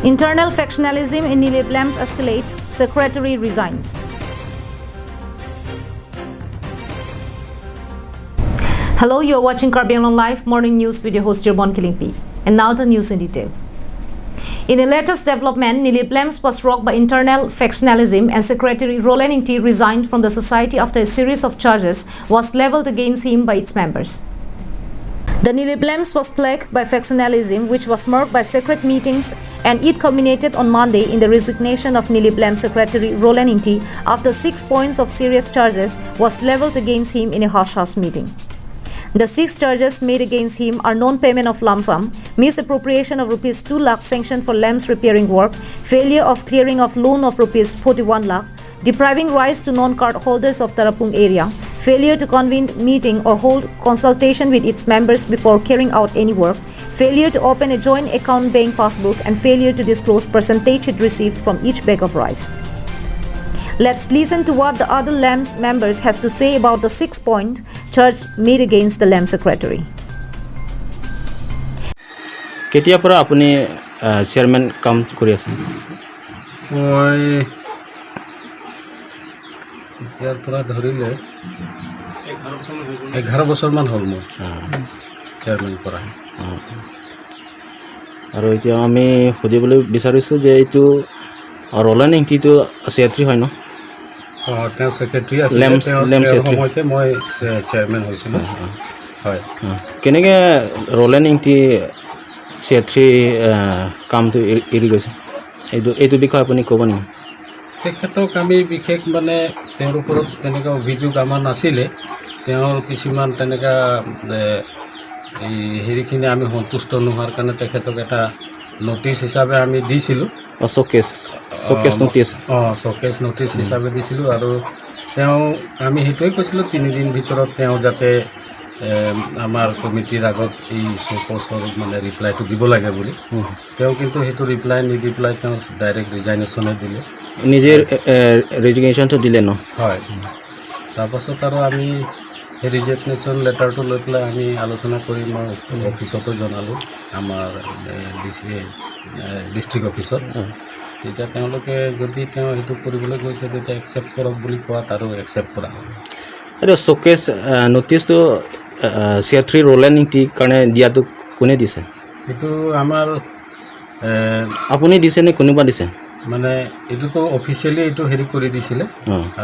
Internal factionalism in Nili Blems escalates, secretary resigns. Hello, you're watching Karbi Anglong Live Morning News with your host Jirbon Kilingpi. And now the news in detail. In the latest development, Nili Blems was rocked by internal factionalism and Secretary Roland Ingti resigned from the society after a series of charges was leveled against him by its members. The Nili Blems was plagued by factionalism, which was marked by secret meetings, and it culminated on Monday in the resignation of Nili Blems Secretary Roland Ingti after 6 points of serious charges was leveled against him in a hush-hush meeting. The 6 charges made against him are non-payment of lump sum, misappropriation of Rs 2 lakh sanctioned for lamps repairing work, failure of clearing of loan of Rs 41 lakh, depriving rights to non-card holders of Tarapung area, failure to convene meeting or hold consultation with its members before carrying out any work, failure to open a joint account bank passbook, and failure to disclose percentage it receives from each bag of rice. Let's listen to what the other LAMS members has to say about the 6-point charge made against the LAM secretary. কেতিয়া পৰা আপুনি chairman কাম কৰি আছে? মই ইয়াৰ পৰা ধৰিলে 11 বছৰমান হ'ল মই চেয়াৰমেন কৰা। আৰু এতিয়া আমি সুধিবলৈ বিচাৰিছোঁ যে এইটো ৰলেণ্ড ইংটিটো চেক্ৰেটাৰী হয় ন? তেওঁ চেক্ৰেটাৰী আছিলে, তেওঁৰ সময়তে মই চেয়াৰমেন হৈছিলোঁ। হয়, কেনেকৈ ৰলেণ্ড ইংটি চেক্ৰেটাৰী কামটো এৰি গৈছে, এইটো বিষয়ে আপুনি ক'ব নেকি? তেখেতক আমি বিশেষ মানে তেওঁৰ ওপৰত তেনেকুৱা অভিযোগ আমাৰ নাছিলে। তেওঁৰ কিছুমান তেনেকুৱা এই হেৰিখিনি আমি সন্তুষ্ট নোহোৱাৰ কাৰণে তেখেতক এটা নটিচ হিচাপে আমি দিছিলোঁ। চকেছ নটিচ চকেছ নটিচ হিচাপে দিছিলোঁ। আৰু আমি সেইটোৱে কৈছিলোঁ 3 দিন ভিতৰত তেওঁ যাতে আমাৰ কমিটিৰ আগত এই চকেছৰ মানে ৰিপ্লাইটো দিব লাগে বুলি। তেওঁ কিন্তু সেইটো ৰিপ্লাই নিদি পেলাই তেওঁ ডাইৰেক্ট ৰিজাইনেশ্যনে দিলে, নিজে ৰেজিগনেশ্যনটো দিলে ন? হয়। তাৰপাছত আৰু আমি সেই ৰিজিগনেশ্যন লেটাৰটো লৈ পেলাই আমি আলোচনা কৰি মই অফিচতো জনালোঁ, আমাৰ ডিষ্ট্ৰিক্ট অফিচত। তেতিয়া তেওঁলোকে যদি তেওঁ সেইটো কৰিবলৈ গৈছে তেতিয়া একচেপ্ট কৰক বুলি কোৱাত আৰু একচেপ্ট কৰা হ'ল। আৰু চকেছ নটিচটো চেক্ৰেটাৰী ৰলেণ্ড ইংটিৰ কাৰণে দিয়াটো কোনে দিছে? এইটো আমাৰ আপুনি দিছে নে কোনোবা দিছে? মানে এইটোতো অফিচিয়েলি এইটো হেৰি কৰি দিছিলে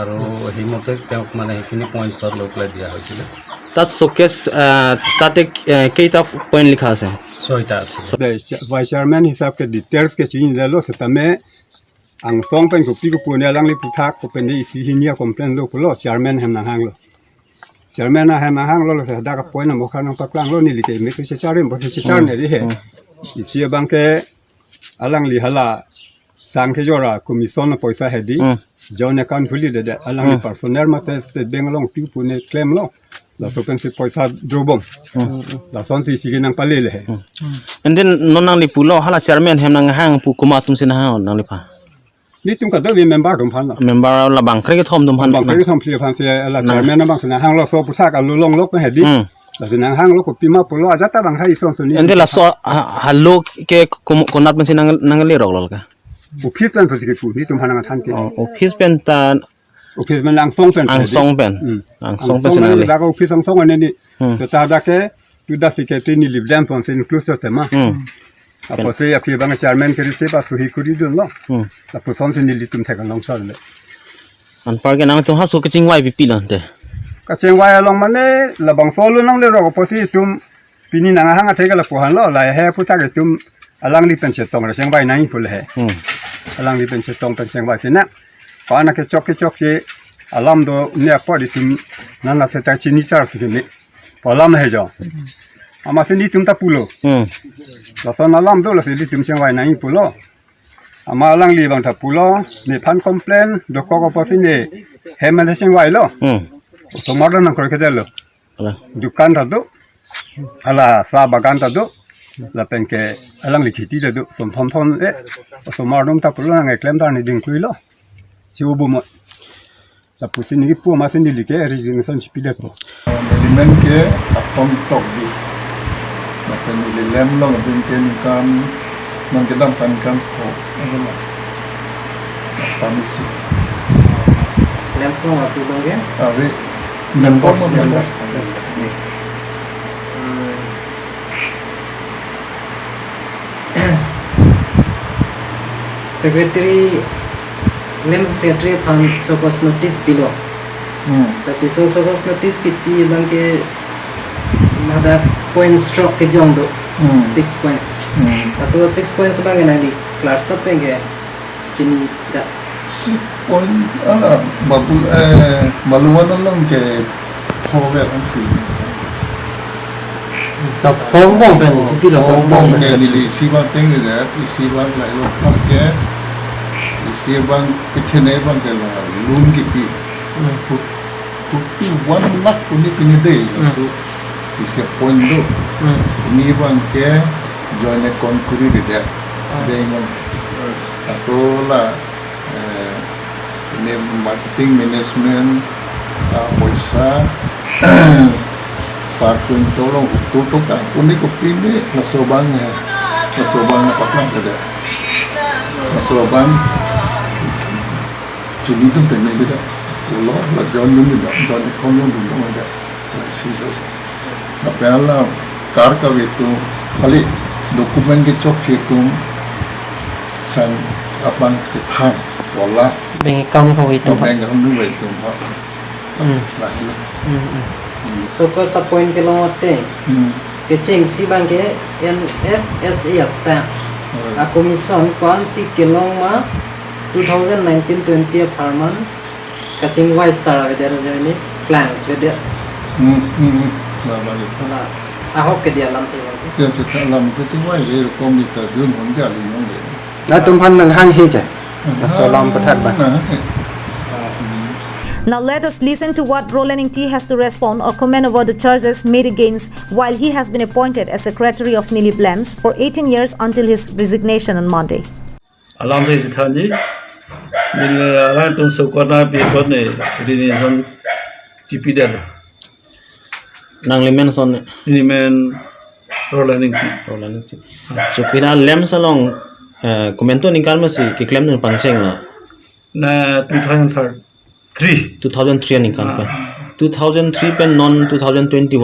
আৰু সেইমতে তেওঁক মানে সেইখিনি পইণ্টছত লৈ পেলাই দিয়া হৈছিলে। তাত চকেছ তাতে কেইটা পইণ্ট লিখা আছে? 6টা আছে। Vice Chairman hisab ke details ke chin lo setame ang song pen ko pi ko punya lang li puthak ko pen isi hinia complain lo ko chairman hem na hang lo. Chairman na hem na hang lo se da ka point na mo khan ka klang lo ni li ke me se charin bo se char ne ri he. Isi bang ke alang li hala sang ke jora commission na paisa he di jone account khuli de alang li personnel mate se bengalong pi pune claim lo. La sopen si paisa drobom. La son si sige nang palele he. And then nonang li pulo hala chairman hem nang hang pu kuma tum sin hang nang li pa. Ni tum ka do vi member dum phan. Member la bang kre ke thom dum han. Bang kre thom pli phan se la chairman na bang sin hang lo so pusa ka lu long lok me he di. La sin hang lo ko pima pulo aja ta bang hai son ni. And then la so hallo ke konat men sin nang li rok lol ka. Office pen phasi ke pu ni tum phan na than ke. Office pen ta Office men ang song pen sin nang li. Da ko office ang song ne ni. Ta da ke tu da secretary ni libdam pon sin inclusive tema. Apo se ya ki bang chairman ke se pa su hi kuri dun lo. La person sin ni litum thek long chal le. An par ke nang tu ha su ke ching wai pi lan te. Ka cheng wai long mane la bang so lu nang le ro ko si tum pini nang hang a thek la ko han lo la he pu ta ke tum alang li pen che tong ra cheng wai nai pu le he. Alang li pen che tong pen cheng wai sin na. Pa na ke chok che alam do ne pa di tum nan la se ta chi ni char fi ke me. Pa alam he jo. Ama se ni tum ta pulo. La son alam do la se li tum cheng wai nai pulo. Ama alang li bang ta pulo ne phan complain do ko pa sin ne he man cheng wai lo. So modern na ko ke lo. Dukan ta do. Ala sa bagan ta do. La pen ke alang li khiti ta do som thom so modern ta pulo na claim ta ni ding kui lo. Si ubu mo. La pusin ni pu ma sin li ke resignation chi pide ko. Element ke atom tok di. Maka ni lem lo bin ken kan มันจะดำกันกันโอ้นั่นแหละปามิสิ Lem semua tu dong ya. Awe membor membor Secretary Lem Secretary Pan Sokos notice below. Tapi Sokos notice kita bang ke ada point stroke ke jong do 6 points. Asal 6 points bang nanti kelas apa yang cini dah. pon babu maluan lang ke hobe ang si Tak pombong kan? Kita bong ke ni siwa teng ni dah siwa lai lo pas ke siwa ke chene bang ke la lun ki pi tu one lakh puni pini dei so isi pon do ni bang ke join konkuri de dei mon atola ini marketing management poisa parking tolong tutup kan unik opini nasoban apa kan ada nasoban jadi itu benar beda ulo la John ini dah John ekonomi dulu ada situ tapi Allah car ka itu kali dokumen ke cok itu san apa kita wala Bengi kamu kau itu. Bang kamu itu pak. Lahir. Soko sa point ke lote. Kecing si bang ke NFSA sa. A commission kwan si kelong ma 2019-20 farman. Kecing wise sara vedera joini plan vedera. Lama ni. Nah, ahok ke dia lam tu. Dia kita lam kita wise komite dun honja linong le. Nah, tumpan nang hang hije. Salam petat ba. Now let us listen to what Roland Ingti has to respond or comment about the charges made against while he has been appointed as secretary of Nilip Lems for 18 years until his resignation on Monday. Alam se thanji nile ala tum sokona pe kone rinison tipidar nang limen son nimen Roland Ingti so pina lem salong komento ningkal masih ki claim ng pangseng na na 2003 ningkal pa 2003 pen non 2021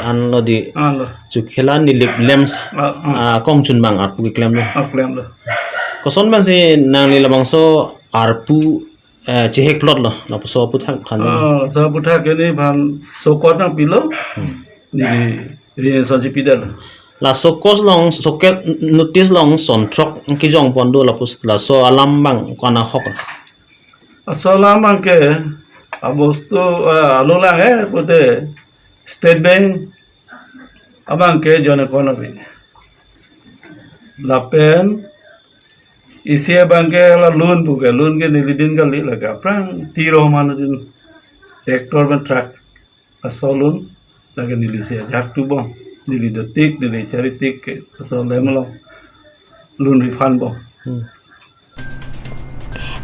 an lo di alo so khela ni lems kong chun bang arpu ki claim aklem lo koson man si nang li labang so arpu chehek plot lo na so puthak khan sa putha ke ni ban sokona pilo ni rinison tipidar la sokos long soket notice long sontrok ki jong pondo la pus la so alam bang kana hok asalam ke abosto alola he pote state bank abang ke jone kono bi la pen isia banke la loan ke nilidin ka li laga prang tiro manu din tractor ban truck asolun laga nilisia jak tu bong nili detik nili caritik asal lemalo loan refund bong.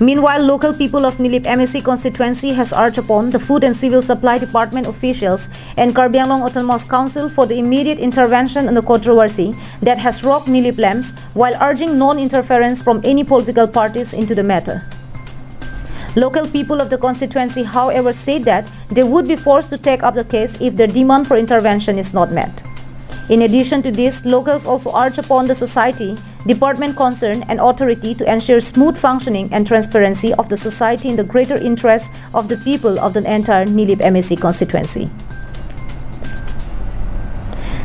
Meanwhile, local people of Nilip MSC constituency has urged upon the Food and Civil Supply Department officials and Karbi Anglong Autonomous Council for the immediate intervention in the controversy that has rocked Nilip Lems while urging non-interference from any political parties into the matter. Local people of the constituency, however, said that they would be forced to take up the case if their demand for intervention is not met. In addition to this, locals also urge upon the society, department concerned and authority to ensure smooth functioning and transparency of the society in the greater interest of the people of the entire Nilip MSC constituency.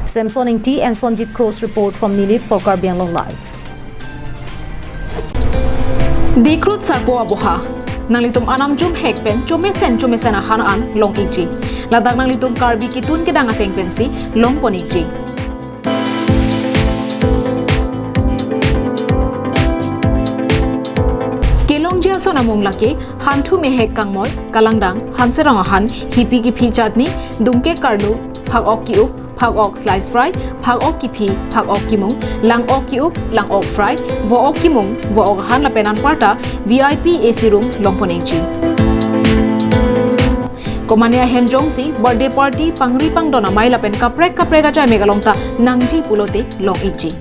Samson Ingti and Sonjit Kroos report from Nilip for Karbi Anglong Live. Dikrut sarpo aboha nanglitum anam jum hekpen chumesen akhanaan long inchi ladak nanglitum Karbi kitun kedang ateng pensi long ponikji. Kelongjia sonamong laki hantu mehek kangmoy kalangdang hanserangahan hipi ki phi dumke karlu phak ok ki up phak ok slice fry phak ok ki phi phak ok ki mung lang ok ki up lang ok fry vo ok ki mung vo ok han la penan parta VIP AC room longponengji. Komania hemjongsi birthday party pangri pangdona maila pen kaprek ga jai megalongta nangji pulote long ichi.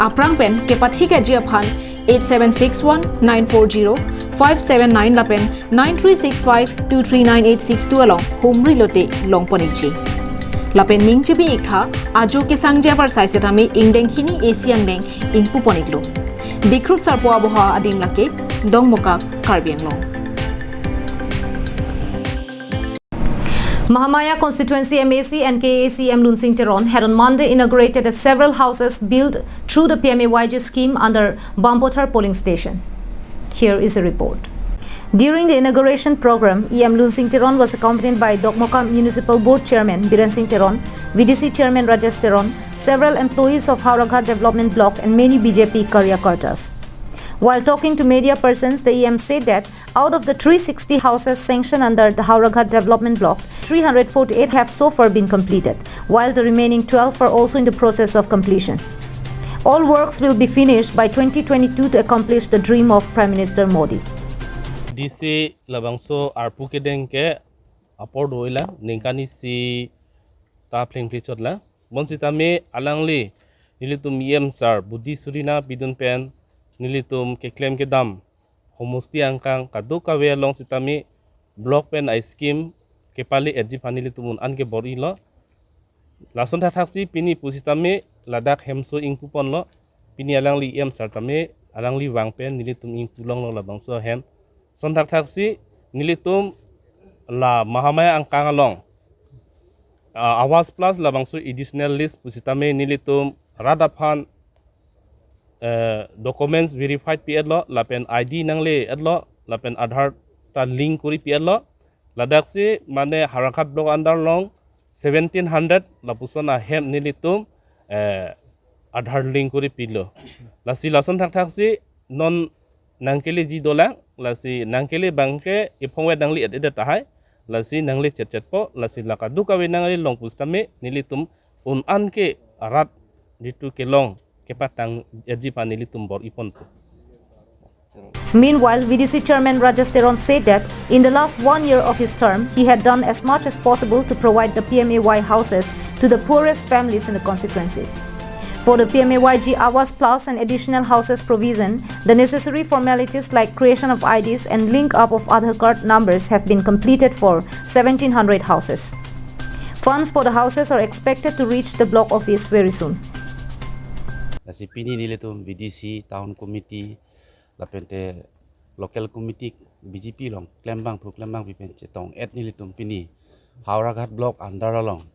aprang pen ke pathi ke jia phan 8761 940 579 lapen 9365 23986 along humri lote long ponichi lapen ning chibi ikha ajo ke sangja par sai setami ingdeng hini asiang deng ingpu poniklo dikrut sarpo aboha adim lake dongmokak karbianglong. Mahamaya constituency MAC and KAC Mlunsing Teron had on Monday inaugurated several houses built through the PMAYG scheme under Bampotar polling station. Here is a report. During the inauguration program, Mlunsing Teron was accompanied by Dokmoka Municipal Board Chairman Biren Singh Teron, VDC Chairman Rajesh Teron, several employees of Hauraghat Development Block and many BJP Karyakartas. While talking to media persons, the EM said that out of the 360 houses sanctioned under the Hauraghat Development Block, 348 have so far been completed, while the remaining 12 are also in the process of completion. All works will be finished by 2022 to accomplish the dream of Prime Minister Modi. DC labangso arpukedeng ke apor doila ningkani si tapling plichot la bonsitame alangli nilitum EM sar budi surina bidun pen nilitum ke claim ke dam homusti angkang kadu kawe long sitami block pen I scheme ke pali edji panilitumun an ke bori lo lason thaksi pini pusitame ladak hemso ingpupon lo pini alangli em sartame alangli wang pen nilitum ingpulong lo labangso hem sontak thaksi nilitum la Mahamaya angkang along awas plus labangso additional list pusitame nilitum radaphan documents verified pi adlo lapen ID nangle adlo lapen Aadhaar ta link kuri pi adlo ladaksi mane Hauraghat block under long 1700 lapusona hem nilitum Aadhaar link kuri pilo lasi lason thaksi non nangkeli ji dola lasi nangkeli bangke ipongwe nangli ededa tahai lasi nangli chat po lasi lakadu kawe nangli long pustame nilitum un anke arat ditu ke long Meanwhile, VDC Chairman Rajesh Teron said that in the last 1 year of his term, he had done as much as possible to provide the PMAY houses to the poorest families in the constituencies. For the PMAYG Awas Plus and additional houses provision, the necessary formalities like creation of IDs and link up of Aadhaar card numbers have been completed for 1700 houses. Funds for the houses are expected to reach the block office very soon. Si pini nilitum VDC Town Committee lapente local committee BJP long klembang bipen cetong et nilitum pini Hauraghat block under along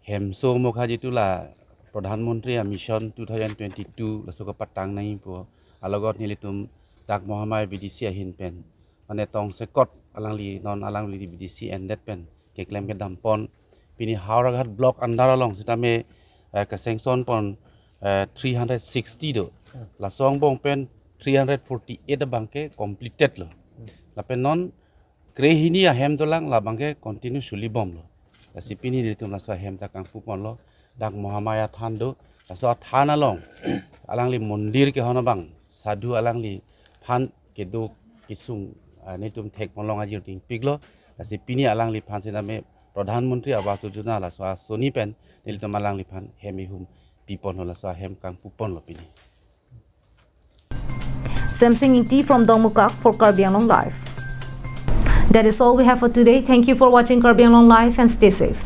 hemso mokha jitula Pradhan Mantri mission 2022 lasoka patang nai po alogot nilitum dak Mahamaya VDC ahin pen mane tong sekot alangli non alangli VDC ended pen ke klem ke dampon pini Hauraghat block under along sitame ka sanction pon 360 do la song bong pen 348 bangke completed lo la pen non krehini ahem dolang la bangke continue suli bom lo la sipini ditum la so ahem ta kang pupon lo dak Mahamaya than do la so than along alangli mondir ke hono bang sadhu alangli phan ke do kisung netum thek molong ajir ting piglo la sipini alangli phan siname Pradhan Mantri Awas Yojana la so soni pen nilitum alangli phan hemi hum Samsing Inti from Dongmukak for Karbi Anglong Live. That is all we have for today. Thank you for watching Karbi Anglong Live and stay safe.